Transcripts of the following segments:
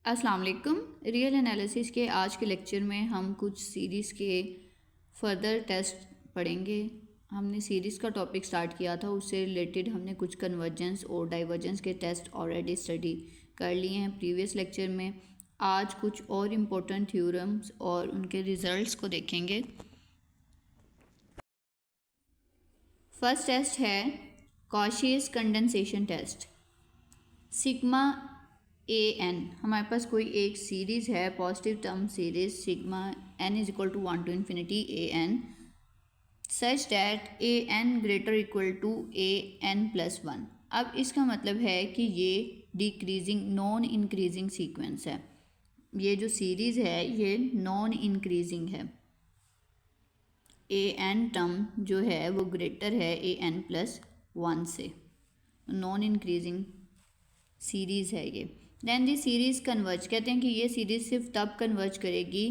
अस्सलाम वालेकुम। Real analysis के आज के लेक्चर में हम कुछ सीरीज़ के फर्दर टेस्ट पढ़ेंगे। हमने सीरीज़ का टॉपिक स्टार्ट किया था, उससे रिलेटेड हमने कुछ कन्वर्जेंस और डाइवर्जेंस के टेस्ट ऑलरेडी स्टडी कर लिए हैं प्रीवियस लेक्चर में। आज कुछ और इम्पोर्टेंट थ्योरम्स और उनके रिजल्ट्स को देखेंगे। फर्स्ट टेस्ट है Cauchy's condensation test. Sigma A N, हमारे पास कोई एक सीरीज़ है, positive term series sigma N is equal to 1 to infinity A N such that A N greater equal to A N plus 1। अब इसका मतलब है कि ये डिक्रीजिंग नॉन इंक्रीजिंग सीक्वेंस है। ये जो सीरीज़ है ये नॉन इंक्रीजिंग है। ए एन टर्म जो है वो ग्रेटर है ए एन प्लस 1 से, नॉन इंक्रीजिंग सीरीज़ है ये। देन दी सीरीज़ कन्वर्ज, कहते हैं कि ये सीरीज़ सिर्फ तब कन्वर्ज करेगी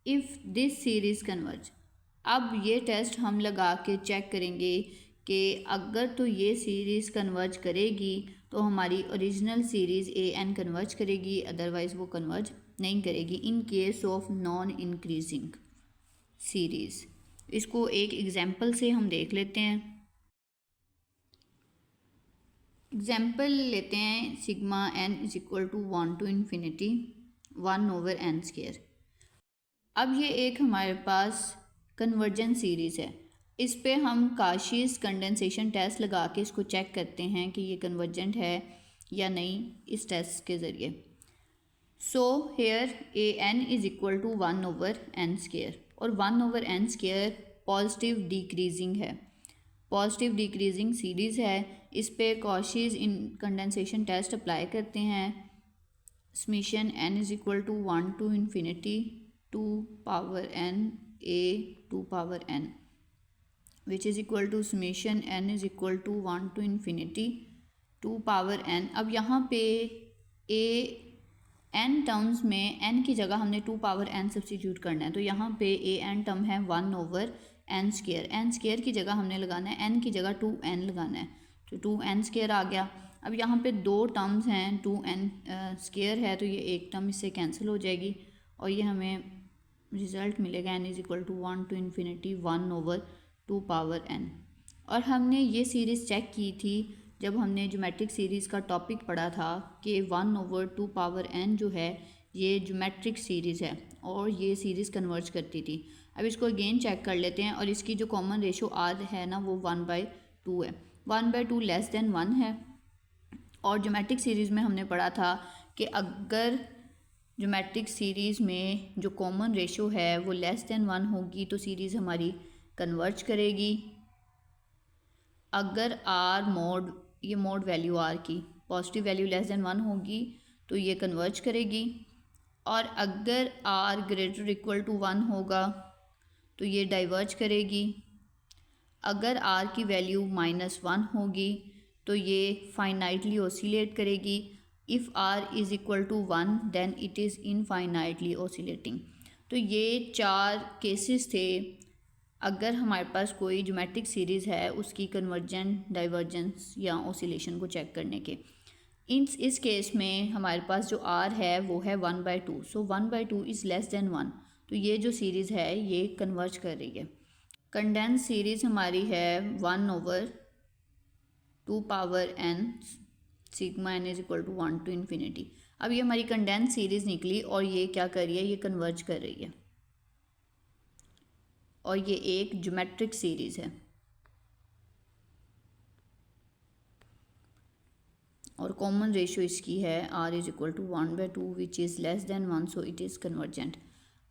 इफ़ दिस सीरीज़ कन्वर्ज। अब ये टेस्ट हम लगा के चेक करेंगे कि अगर तो ये सीरीज़ कन्वर्ज करेगी तो हमारी ओरिजिनल सीरीज़ ए एन कन्वर्ज करेगी, अदरवाइज़ वो कन्वर्ज नहीं करेगी in case of non increasing series. इसको एक एग्जांपल से हम देख लेते हैं। एग्जाम्पल लेते हैं, sigma N is equal to 1 to infinity 1 over n square. अब ये एक हमारे पास कन्वर्जेंस सीरीज़ है, इस पे हम काशीस कंडेंसेशन टेस्ट लगा के इसको चेक करते हैं कि ये कन्वर्जेंट है या नहीं इस टेस्ट के ज़रिए। So here A N is equal to 1 over n square, और 1 over n square positive decreasing है, पॉजिटिव डिक्रीजिंग सीरीज़ है। इस पे Cauchy's in condensation test apply करते हैं। Summation n is equal to 1 to infinity 2 power n a 2 power n which is equal to summation n is equal to 1 to infinity 2 power n। अब यहाँ पे a n terms में n की जगह हमने 2 power n substitute करना है, तो यहाँ पे a n टर्म है 1 over n square. n square की जगह हमने लगाना है, n की जगह 2n लगाना है, तो 2n स्केयर आ गया। अब यहाँ पे दो टर्म्स हैं, 2n स्केयर है तो ये एक टर्म इससे कैंसिल हो जाएगी और ये हमें रिज़ल्ट मिलेगा n is equal to 1 to infinity 1 over 2 power n। और हमने ये सीरीज़ चेक की थी जब हमने ज्योमेट्रिक सीरीज़ का टॉपिक पढ़ा था कि 1 over 2 power n जो है ये ज्योमेट्रिक सीरीज़ है और ये सीरीज़ कन्वर्ज करती थी। अब इसको अगेन चेक कर लेते हैं, और इसकी जो कॉमन रेशो आर है ना वो 1/2 है, 1/2 लेस देन 1 है। और ज्योमेट्रिक सीरीज़ में हमने पढ़ा था कि अगर ज्योमेट्रिक सीरीज़ में जो कॉमन रेशो है वो लेस देन 1 होगी तो सीरीज़ हमारी कन्वर्ज करेगी। अगर आर मोड, ये मोड वैल्यू आर की पॉजिटिव वैल्यू लेस देन 1 होगी तो ये कन्वर्ज करेगी, और अगर आर ग्रेटर इक्वल टू 1 होगा तो ये डाइवर्ज करेगी। अगर आर की वैल्यू -1 होगी तो ये फाइनाइटली ऑसिलेट करेगी। If R is equal to 1 then it is infinitely oscillating. तो ये 4 केसेस थे अगर हमारे पास कोई ज्योमेट्रिक सीरीज़ है उसकी कन्वर्जेंट, डाइवर्जेंस या ऑसिलेशन को चेक करने के। इस केस में हमारे पास जो आर है वो है 1/2, सो 1/2 इज़ लेस देन 1, तो ये जो सीरीज़ है ये कन्वर्ज कर रही है। कंडेंस सीरीज़ हमारी है 1 over 2 power n sigma n is equal to 1 to infinity। अब ये हमारी कंडेंस सीरीज़ निकली और ये क्या कर रही है, ये कन्वर्ज कर रही है और ये एक ज्योमेट्रिक सीरीज़ है और कॉमन रेशो इसकी है r is equal to 1/2 which is less than 1, so it is convergent.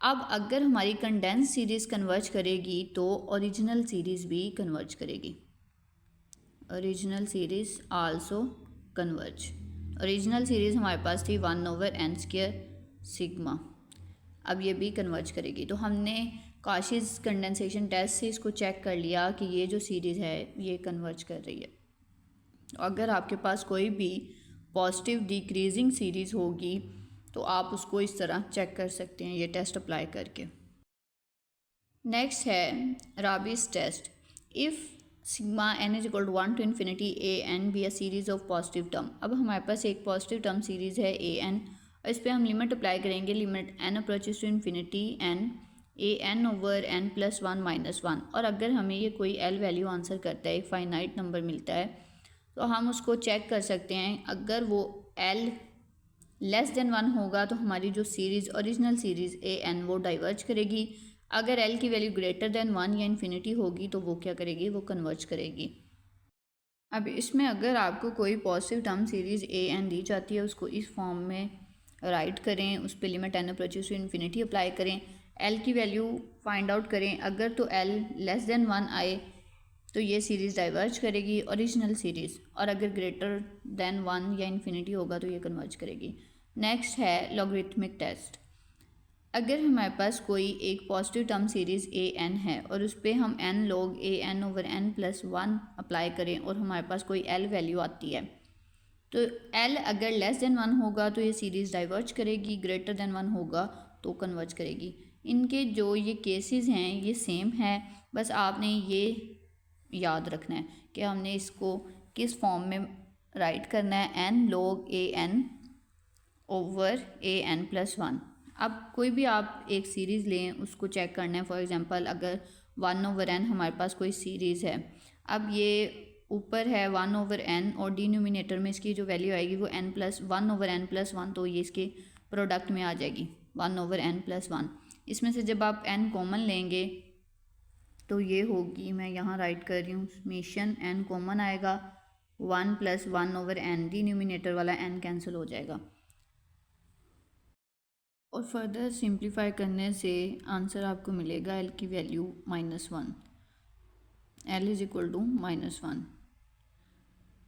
अब अगर हमारी कंडेंस सीरीज़ कन्वर्ज करेगी तो ओरिजिनल सीरीज़ भी कन्वर्ज करेगी, original series also converge. Original series हमारे पास थी 1 over n स्क्वायर सिग्मा, अब ये भी कन्वर्ज करेगी। तो हमने काशीस कंडेंसेशन टेस्ट से इसको चेक कर लिया कि ये जो सीरीज़ है ये कन्वर्ज कर रही है। अगर आपके पास कोई भी पॉजिटिव डिक्रीजिंग सीरीज़ होगी तो आप उसको इस तरह चेक कर सकते हैं ये टेस्ट अप्लाई करके। नेक्स्ट है Raabe's test. If sigma n is equal to 1 to infinity a n be a series of positive term. अब हमारे पास एक पॉजिटिव टर्म सीरीज़ है a n और इस पर हम लिमिट अप्लाई करेंगे, limit n approaches to infinity n a n over n plus one minus one. और अगर हमें ये कोई l वैल्यू आंसर करता है, एक फाइनाइट नंबर मिलता है, तो हम उसको चेक कर सकते हैं। अगर वो l लेस देन वन होगा तो हमारी जो सीरीज़ ओरिजिनल सीरीज़ ए एन वो डाइवर्ज करेगी। अगर l की वैल्यू ग्रेटर देन वन या इन्फिनिटी होगी तो वो क्या करेगी, वो कन्वर्ज करेगी। अब इसमें अगर आपको कोई पॉजिटिव टर्म सीरीज़ ए एन दी जाती है, उसको इस फॉर्म में राइट करें, उस पर limit n approaches to infinity apply करें, l की वैल्यू फाइंड आउट करें। अगर तो l लेस देन वन आए तो ये सीरीज़ डाइवर्ज करेगी ओरिजिनल सीरीज़, और अगर ग्रेटर देन वन या इन्फिनिटी होगा तो ये कन्वर्ज करेगी। नेक्स्ट है लॉगरिथमिक टेस्ट। अगर हमारे पास कोई एक पॉजिटिव टर्म सीरीज़ ए एन है और उस पर हम n log a n over n plus one apply करें और हमारे पास कोई l वैल्यू आती है, तो l अगर लेस देन वन होगा तो ये सीरीज़ डाइवर्ज करेगी, ग्रेटर देन वन होगा तो कन्वर्ज करेगी। इनके जो ये केसेस हैं ये सेम है, बस आपने ये याद रखना है कि हमने इसको किस फॉर्म में राइट करना है, n log a n over A N plus one. अब कोई भी आप एक सीरीज़ लें, उसको चेक करना है। फॉर एग्जांपल अगर वन ओवर एन हमारे पास कोई सीरीज़ है, अब ये ऊपर है वन ओवर एन और डिनोमिनेटर में इसकी जो वैल्यू आएगी वो n plus one over N plus one, तो ये इसके प्रोडक्ट में आ जाएगी one over N plus one. इसमें से जब आप n कॉमन लेंगे तो ये होगी, मैं यहाँ राइट कर रही हूँ, समेशन n कॉमन आएगा, one plus one over N, denominator वाला n कैंसिल हो जाएगा। और फर्दर सिंप्लीफाई करने से आंसर आपको मिलेगा l की value minus one, l is equal to minus one.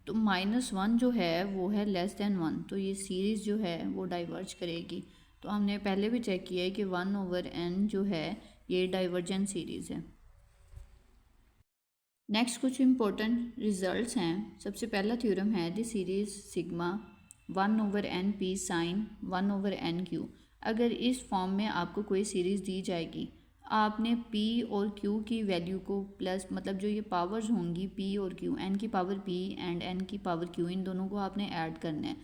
तो माइनस वन जो है वो है लेस देन वन, तो ये सीरीज़ जो है वो डाइवर्ज करेगी। तो हमने पहले भी चेक किया है कि वन ओवर n जो है ये डाइवर्जेंट सीरीज़ है। नेक्स्ट कुछ इंपॉर्टेंट रिजल्ट्स हैं। सबसे पहला थ्योरम है the series sigma one over N P sine one over N Q. अगर इस फॉर्म में आपको कोई सीरीज़ दी जाएगी, आपने p और q की वैल्यू को प्लस, मतलब जो ये पावर्स होंगी p और q, n की पावर p एंड n की पावर q, इन दोनों को आपने ऐड करना है।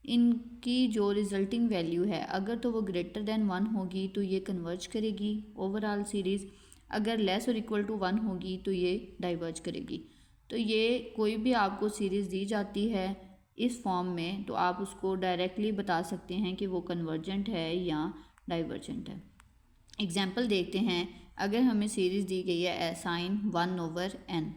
इनकी जो रिजल्टिंग वैल्यू है अगर तो वो ग्रेटर देन वन होगी तो ये कन्वर्ज करेगी ओवरऑल सीरीज़, अगर लेस और इक्वल टू वन होगी तो ये डाइवर्ज करेगी। तो ये कोई भी आपको सीरीज़ दी जाती है इस फॉर्म में तो आप उसको डायरेक्टली बता सकते हैं कि वो कन्वर्जेंट है या डाइवर्जेंट है। एग्जाम्पल देखते हैं। अगर हमें सीरीज़ दी गई है साइन वन ओवर एन,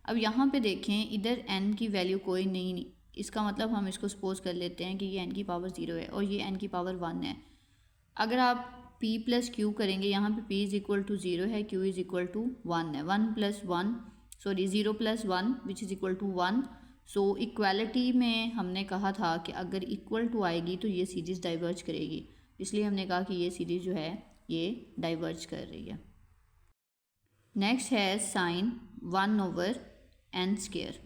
अब यहाँ पे देखें इधर n की वैल्यू कोई नहीं, इसका मतलब हम इसको सपोज कर लेते हैं कि ये n की पावर ज़ीरो है और ये n की पावर वन है। अगर आप p प्लस क्यू करेंगे, यहाँ पे p is equal to zero है, q is equal to one है, one plus one sorry zero plus one which is equal to one. So equality में हमने कहा था कि अगर इक्वल टू आएगी तो ये सीरीज़ डाइवर्ज करेगी, इसलिए हमने कहा कि ये सीरीज़ जो है ये डाइवर्ज कर रही है। नेक्स्ट है sine one over N square.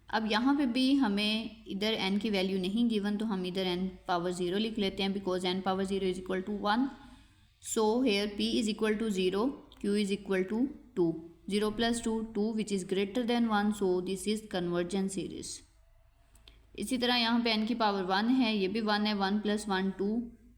अब यहाँ पे भी हमें इधर n की वैल्यू नहीं गिवन, तो हम इधर n पावर ज़ीरो लिख लेते हैं because n power zero is equal to one. So here p is equal to zero, q is equal to two, zero plus two two which is greater than one, so this is convergent series. इसी तरह यहाँ पे n की power one है, ये भी one है, one plus one two,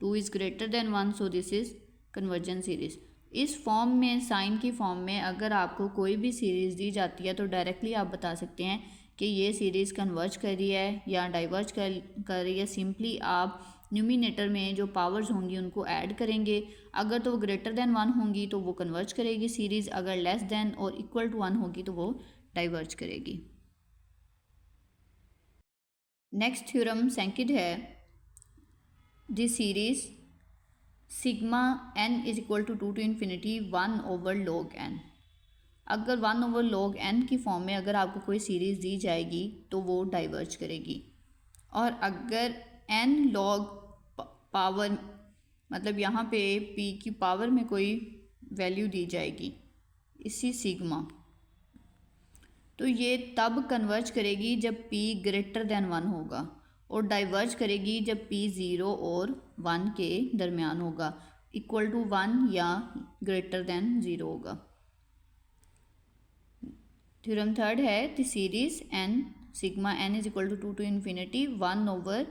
two is greater than one, so this is convergent series. इस फॉर्म में, साइन की फॉर्म में अगर आपको कोई भी सीरीज़ दी जाती है तो डायरेक्टली आप बता सकते हैं कि ये सीरीज़ कन्वर्ज कर रही है या डाइवर्ज कर रही है। सिंपली आप न्यूमिनेटर में जो पावर्स होंगी उनको ऐड करेंगे, अगर तो वो ग्रेटर देन वन होंगी तो वो कन्वर्ज करेगी सीरीज़, अगर लेस देन और इक्वल टू वन होगी तो वो डाइवर्ज करेगी। नेक्स्ट थ्योरम सेकंड है the series sigma n is equal to to infinity one over log n। अगर वन ओवर लॉग n की फॉर्म में अगर आपको कोई सीरीज़ दी जाएगी तो वो डाइवर्ज करेगी, और अगर n लॉग पावर, मतलब यहाँ पे p की पावर में कोई वैल्यू दी जाएगी इसी सिग्मा, तो ये तब कन्वर्ज करेगी जब p ग्रेटर देन वन होगा, और डाइवर्ज करेगी जब p ज़ीरो और वन के दरमियान होगा, इक्वल टू वन या ग्रेटर देन ज़ीरो होगा। थ्योरम थर्ड है the series n sigma n is equal to infinity one over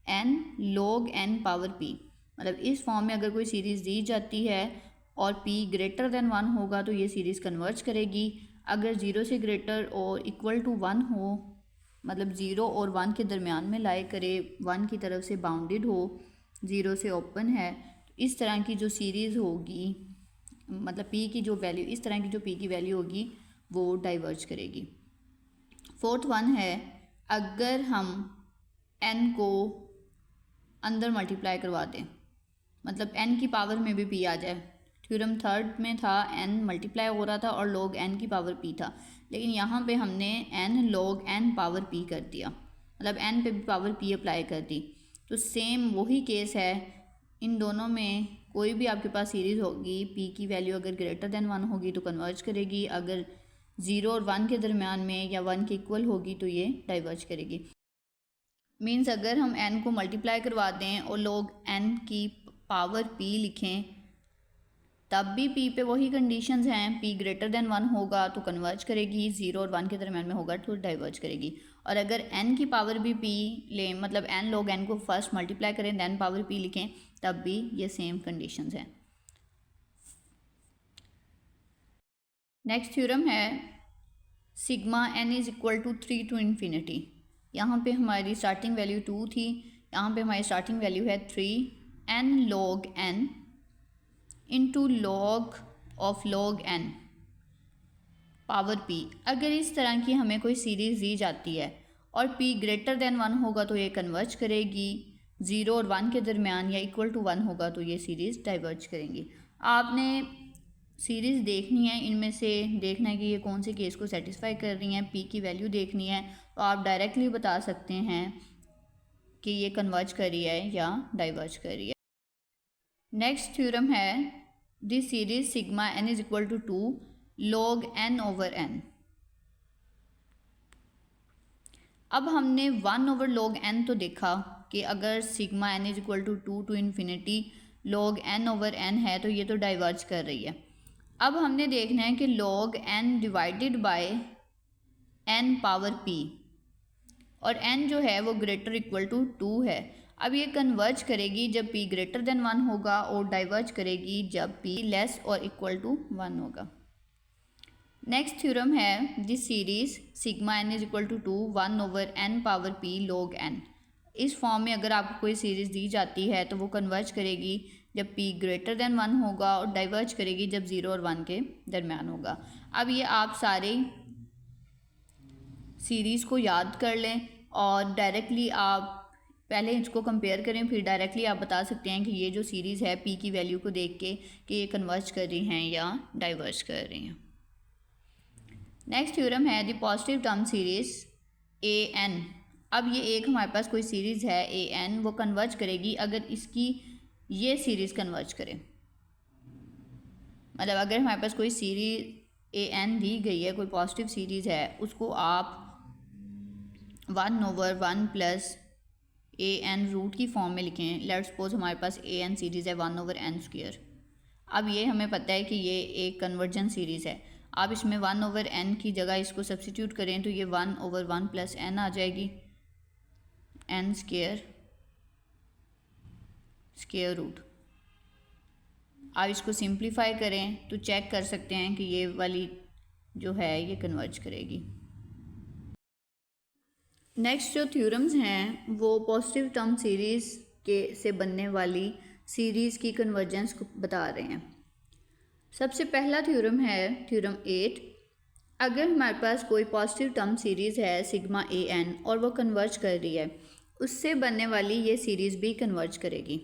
N log N power P, मतलब इस फॉर्म में अगर कोई सीरीज़ दी जाती है और p ग्रेटर देन 1 होगा तो ये सीरीज़ कन्वर्ज करेगी। अगर 0 से ग्रेटर और इक्वल टू 1 हो, मतलब 0 और 1 के दरमियान में लाई करे, 1 की तरफ से बाउंडेड हो, 0 से ओपन है, तो इस तरह की जो सीरीज़ होगी, मतलब p की जो वैल्यू, इस तरह की जो p की वैल्यू होगी वो डाइवर्ज करेगी। फोर्थ वन है, अगर हम n को अंदर मल्टीप्लाई करवा दें, मतलब n की पावर में भी p आ जाए। थ्योरम थर्ड में था n मल्टीप्लाई हो रहा था और log n की पावर p था, लेकिन यहाँ पे हमने n log n power p कर दिया, मतलब n पे भी पावर p अप्लाई कर दी। तो सेम वही केस है, इन दोनों में कोई भी आपके पास सीरीज़ होगी, p की वैल्यू अगर ग्रेटर देन 1 होगी तो कन्वर्ज करेगी, अगर 0 और 1 के दरमियान में या 1 के इक्वल होगी तो ये डाइवर्ज करेगी। मीन्स अगर हम n को मल्टीप्लाई करवा दें और log n की पावर p लिखें, तब भी p पे वही कंडीशंस हैं, p ग्रेटर देन 1 होगा तो कन्वर्ज करेगी, 0 और 1 के दरमियान में होगा तो डाइवर्ज करेगी। और अगर n की पावर भी p लें, मतलब n log n को फर्स्ट मल्टीप्लाई करें दैन पावर p लिखें, तब भी ये सेम कंडीशंस हैं। नेक्स्ट थ्योरम है sigma n is equal to 3 to infinity. यहाँ पे हमारी स्टार्टिंग वैल्यू 2 थी, यहाँ पे हमारी स्टार्टिंग वैल्यू है 3 n log n into log of log n power p। अगर इस तरह की हमें कोई सीरीज़ दी जाती है और p ग्रेटर देन 1 होगा तो ये कन्वर्ज करेगी, 0 और 1 के दरमियान या इक्वल टू 1 होगा तो ये सीरीज़ डाइवर्ज करेंगी। आपने सीरीज़ देखनी है, इनमें से देखना है कि ये कौन से केस को सेटिस्फाई कर रही हैं, p की वैल्यू देखनी है, तो आप डायरेक्टली बता सकते हैं कि ये कन्वर्ज कर रही है या डाइवर्ज कर रही है। नेक्स्ट थ्योरम है this series sigma n is equal to 2 log n over n। अब हमने 1 ओवर log n तो देखा कि अगर sigma n is equal to 2 to infinity log n over n है तो ये तो डाइवर्ज कर रही है। अब हमने देखना है कि log n divided by n power p, और n जो है वो ग्रेटर इक्वल टू 2 है। अब ये कन्वर्ज करेगी जब p ग्रेटर देन 1 होगा और डाइवर्ज करेगी जब p लेस और इक्वल टू 1 होगा। नेक्स्ट थ्योरम है this series sigma n is equal to 2 1 over n power p log n। इस फॉर्म में अगर आपको कोई सीरीज़ दी जाती है तो वो कन्वर्ज करेगी जब p ग्रेटर देन 1 होगा और डाइवर्ज करेगी जब 0 और 1 के दरमियान होगा। अब ये आप सारे सीरीज़ को याद कर लें और डायरेक्टली आप पहले इसको कंपेयर करें, फिर डायरेक्टली आप बता सकते हैं कि ये जो सीरीज़ है p की वैल्यू को देख के कि ये कन्वर्ज कर रही हैं या डाइवर्ज कर रही हैं। नेक्स्ट थ्योरम है the positive term series an। अब ये एक हमारे पास कोई सीरीज़ है an, वो कन्वर्ज करेगी अगर इसकी ये सीरीज़ कन्वर्ज करे, मतलब अगर हमारे पास कोई सीरीज़ an दी गई है, कोई पॉजिटिव सीरीज़ है, उसको आप 1 ओवर 1 प्लस an रूट की फॉर्म में लिखें। लेट्स सपोज हमारे पास an सीरीज़ है 1 ओवर n स्क्वायर। अब ये हमें पता है कि ये एक कन्वर्जन सीरीज़ है। आप इसमें 1 ओवर n की जगह इसको सब्सिट्यूट करें तो ये 1 ओवर 1 प्लस n आ जाएगी, n स्क्वायर स्क्वायर रूट। आप इसको सिंप्लीफाई करें तो चेक कर सकते हैं कि ये वाली जो है ये कन्वर्ज करेगी। नेक्स्ट जो थ्योरम्स हैं वो पॉजिटिव टर्म सीरीज़ के से बनने वाली सीरीज़ की कन्वर्जेंस को बता रहे हैं। सबसे पहला थ्योरम है थ्योरम 8। अगर हमारे पास कोई पॉजिटिव टर्म सीरीज़ है सिग्मा an और वो कन्वर्ज कर रही है, उससे बनने वाली ये सीरीज़ भी कन्वर्ज करेगी।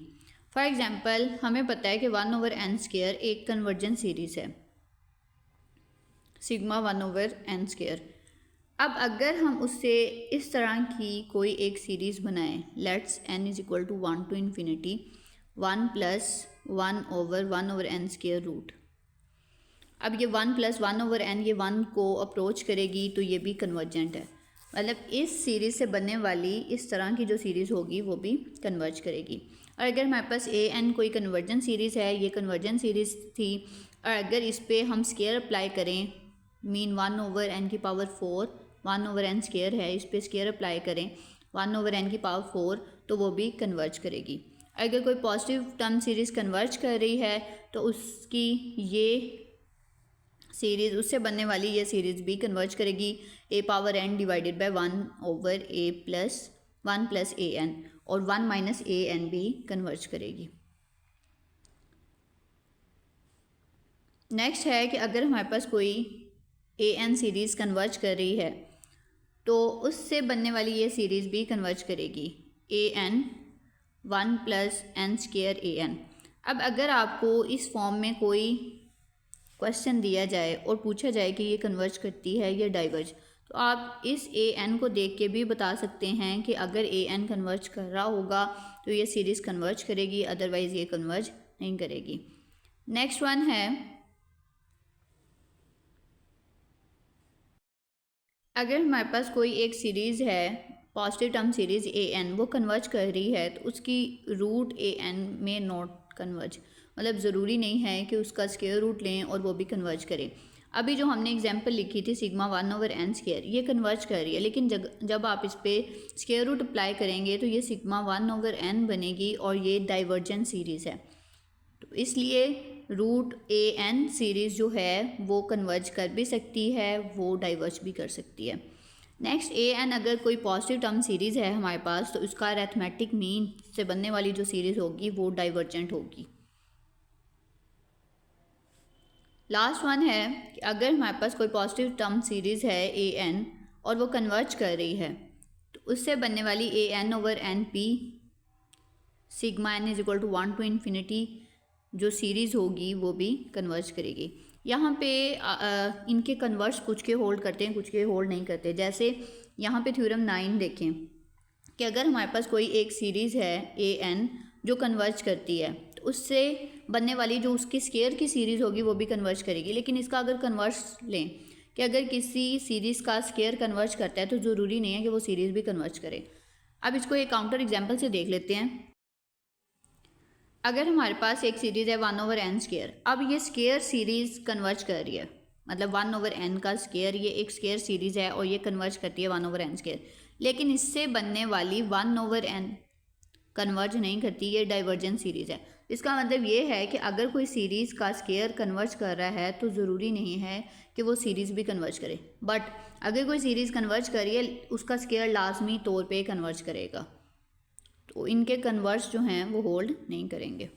फॉर एग्ज़ाम्पल हमें पता है कि 1 ओवर n स्क्वायर एक कन्वर्जन सीरीज़ है, सिग्मा 1 ओवर n स्क्वायर। अब अगर हम उससे इस तरह की कोई एक सीरीज़ बनाएं, let's n is equal to 1 to infinity 1 plus 1 over n square root. अब ये 1 प्लस 1 ओवर n ये 1 को अप्रोच करेगी तो ये भी कन्वर्जेंट है, मतलब इस सीरीज़ से बनने वाली इस तरह की जो सीरीज़ होगी वो भी कन्वर्ज करेगी। और अगर हमारे पास an कोई कन्वर्जन सीरीज़ है, ये कन्वर्जन सीरीज़ थी, और अगर इस पर हम स्केयर अप्लाई करें, मीन 1 ओवर n की पावर 4 1 ओवर n स्केयर है, इस पर स्केयर अप्लाई करें 1/n की पावर 4 तो वो भी कन्वर्ज करेगी। अगर कोई पॉजिटिव टर्म सीरीज़ कन्वर्ज कर रही है तो उसकी ये सीरीज़, उससे बनने वाली ये सीरीज़ भी कन्वर्ज करेगी a⁻n divided by 1/1 plus an, और 1 माइनस an भी कन्वर्ज करेगी। नेक्स्ट है कि अगर हमारे पास कोई an सीरीज़ कन्वर्ज कर रही है तो उससे बनने वाली ये सीरीज़ भी कन्वर्ज करेगी an 1 plus n square an। अब अगर आपको इस फॉर्म में कोई क्वेश्चन दिया जाए और पूछा जाए कि ये कन्वर्ज करती है या डाइवर्ज, तो आप इस an को देख के भी बता सकते हैं कि अगर an कन्वर्ज कर रहा होगा तो ये सीरीज़ कन्वर्ज करेगी, अदरवाइज़ ये कन्वर्ज नहीं करेगी। नेक्स्ट वन है, अगर हमारे पास कोई एक सीरीज़ है पॉजिटिव टर्म सीरीज़ an, वो कन्वर्ज कर रही है तो उसकी रूट an में नॉट कन्वर्ज, मतलब ज़रूरी नहीं है कि उसका स्क्वायर रूट लें और वो भी कन्वर्ज करें। अभी जो हमने एग्जांपल लिखी थी सिग्मा 1/n स्क्वायर, ये कन्वर्ज कर रही है, लेकिन जब आप इस पर स्क्वायर रूट अप्लाई करेंगे तो ये सिग्मा 1/n बनेगी और ये डाइवर्जेंट सीरीज़ है, तो इसलिए रूट an सीरीज़ जो है वो कन्वर्ज कर भी सकती है, वो डाइवर्ज भी कर सकती है। नेक्स्ट an अगर कोई पॉजिटिव टर्म सीरीज़ है हमारे पास तो उसका अरिथमेटिक मीन से बनने वाली जो सीरीज़ होगी वो डाइवर्जेंट होगी। लास्ट वन है कि अगर हमारे पास कोई पॉजिटिव टर्म सीरीज़ है an और वो कन्वर्ज कर रही है तो उससे बनने वाली an/np sigma n is equal to 1 to infinity जो सीरीज़ होगी वो भी कन्वर्ज करेगी। यहाँ पे इनके कन्वर्स कुछ के होल्ड करते हैं, कुछ के होल्ड नहीं करते। जैसे यहाँ पे थ्योरम 9 देखें कि अगर हमारे पास कोई एक सीरीज़ है an जो कन्वर्ज करती है तो उससे बनने वाली जो उसकी स्क्वायर की सीरीज़ होगी वो भी कन्वर्ज करेगी। लेकिन इसका अगर कन्वर्स लें कि अगर किसी सीरीज़ का स्क्वायर कन्वर्ज करता है तो ज़रूरी नहीं है कि वो सीरीज़ भी कन्वर्ज करे। अब इसको एक काउंटर एग्जाम्पल से देख लेते हैं। अगर हमारे पास एक सीरीज़ है 1/n स्क्वायर, अब ये स्क्वायर सीरीज़ कन्वर्ज कर रही है, मतलब 1/n का स्क्वायर, ये एक स्क्वायर सीरीज़ है और ये कन्वर्ज करती है 1/n स्क्वायर, लेकिन इससे बनने वाली 1/n कन्वर्ज नहीं करती, ये डाइवर्जेंट सीरीज़ है। इसका मतलब ये है कि अगर कोई सीरीज़ का स्क्वायर कन्वर्ज कर रहा है तो ज़रूरी नहीं है कि वो सीरीज़ भी कन्वर्ज करे, बट अगर कोई सीरीज़ कन्वर्ज करी है उसका स्क्वायर लाजमी तौर पे कन्वर्ज करेगा, तो इनके कन्वर्स जो हैं वो होल्ड नहीं करेंगे।